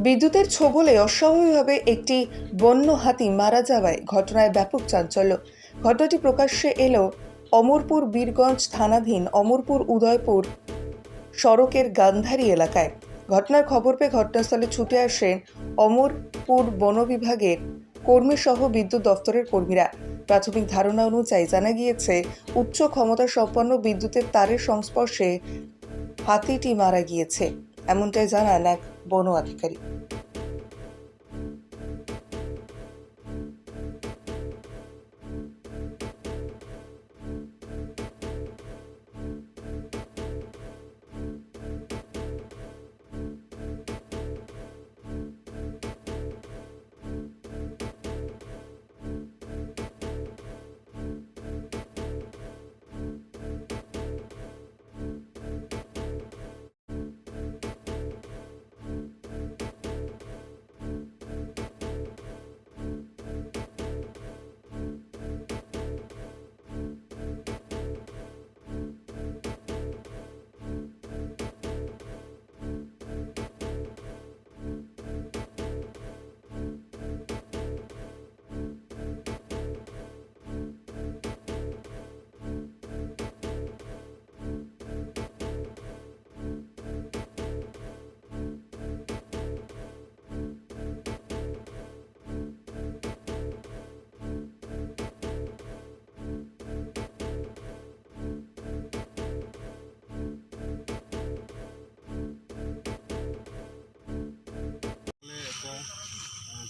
বিদ্যুতের ছোবলে অস্বাভাবিকভাবে একটি বন্য হাতি মারা যাওয়ায় ঘটনায় ব্যাপক চাঞ্চল্য। ঘটনাটি প্রকাশ্যে এলো অমরপুর বীরগঞ্জ থানাধীন অমরপুর উদয়পুর সড়কের গান্ধারী এলাকায়। ঘটনার খবর পেয়ে ঘটনাস্থলে ছুটে আসেন অমরপুর বন বিভাগের কর্মীসহ বিদ্যুৎ দফতরের কর্মীরা। প্রাথমিক ধারণা অনুযায়ী জানা গিয়েছে, উচ্চ ক্ষমতা সম্পন্ন বিদ্যুতের তারের সংস্পর্শে হাতিটি মারা গিয়েছে, এমনটাই জানান এক বন আধিকারিক।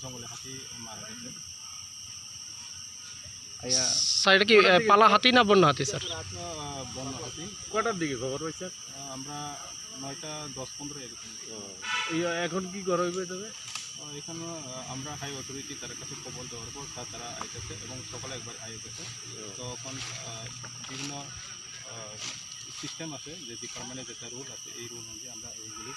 জঙ্গলে হাতি মারা গেছে। স্যার এটা কি পালা হাতি না বন্য হাতি স্যার? বন্য হাতি। কটার দিকে খবর পাইছেন? আমরা 9টা 10-15 এরকম। এখন কি করা হইবে তবে? এখানে আমরা হাই অথরিটি তার কাছে খবর দেওয়ার পর তারা আইতেছে এবং সকালে একবার আইতেছে। তখন বিভিন্ন সিস্টেম আছে, যে ডিপার্টমেন্টের যেটা রুল আছে, এই রুল অনুযায়ী আমরা এইগুলি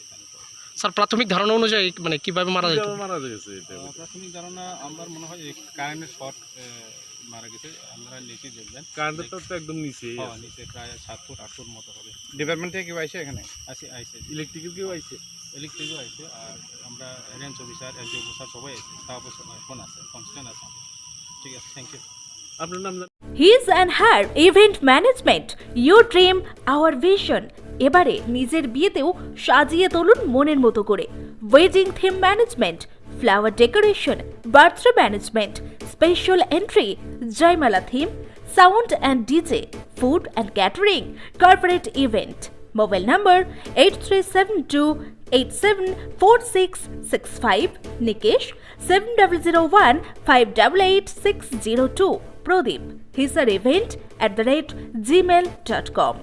এখানে করি। স্যার প্রাথমিক ধারণা অনুযায়ী মানে কিভাবে মারা যায়? মারা গেছে এটা? প্রাথমিক ধারণা আমার মনে হয় কারেন্টের শর্ট মারা গেছে। আপনারা নিচে দেখবেন, কারেন্টের তো একদম নিচে নিচে প্রায় 7 ফুট 8 ফুট মতো হবে। ডিপার্টমেন্ট থেকে কেউ আইছে এখানে? আইছে ইলেকট্রিক্যাল কেউ আইছে? ইলেকট্রিকও আইছে, আর আমরা রেঞ্জ অফিসার, এলজি অফিসার সবাই আইছে, স্টাফ এখন আছে, কনস্ট্যান্ট আছে। ঠিক আছে, থ্যাংক ইউ। আপনার নাম? His and Her Event Management, your dream our vision। এবারে নিজের বিয়েতেও সাজিয়ে তুলুন মনের মতো করে। Wedding theme management, flower decoration, birthday management, special entry, jaimala theme, sound and DJ, food and catering, corporate event. Mobile নম্বর 8372874665, নিকেশ 7001588602, প্রদীপ hisarevent@gmail.com।